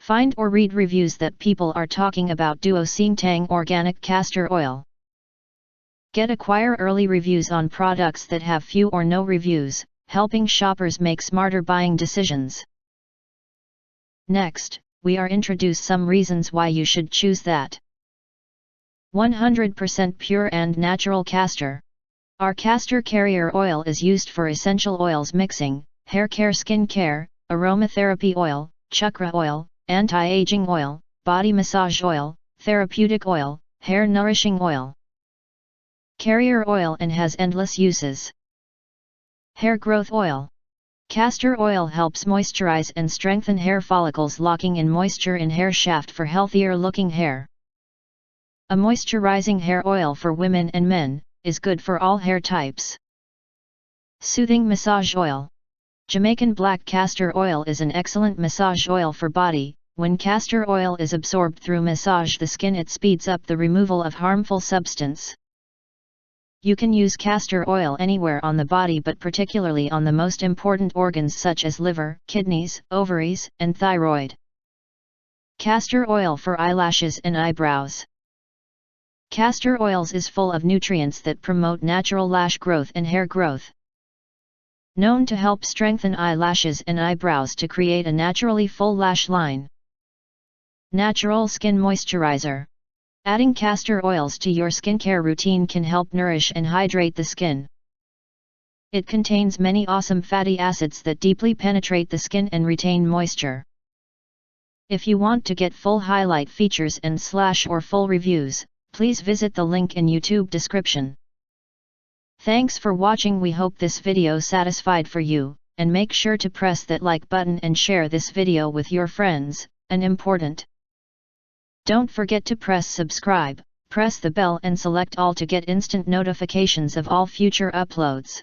Find or read reviews that people are talking about DuoXingTang Organic Castor Oil. Acquire early reviews on products that have few or no reviews, helping shoppers make smarter buying decisions. Next, we are introduce some reasons why you should choose that. 100% pure and natural castor. Our castor carrier oil is used for essential oils mixing, hair care, skin care, aromatherapy oil, chakra oil, anti-aging oil, body massage oil, therapeutic oil, hair nourishing oil. Carrier oil and has endless uses. Hair growth oil. Castor oil helps moisturize and strengthen hair follicles, locking in moisture in hair shaft for healthier looking hair. A moisturizing hair oil for women and men, is good for all hair types. Soothing massage oil. Jamaican black castor oil is an excellent massage oil for body. When castor oil is absorbed through massage the skin, it speeds up the removal of harmful substance. You can use castor oil anywhere on the body, but particularly on the most important organs such as liver, kidneys, ovaries, and thyroid. Castor oil for eyelashes and eyebrows. Castor oils is full of nutrients that promote natural lash growth and hair growth. Known to help strengthen eyelashes and eyebrows to create a naturally full lash line. Natural skin moisturizer. Adding castor oils to your skincare routine can help nourish and hydrate the skin. It contains many awesome fatty acids that deeply penetrate the skin and retain moisture. If you want to get full highlight features and or full reviews, please visit the link in YouTube description. Thanks for watching. We hope this video satisfied for you, and make sure to press that like button and share this video with your friends, and important. Don't forget to press subscribe, press the bell and select all to get instant notifications of all future uploads.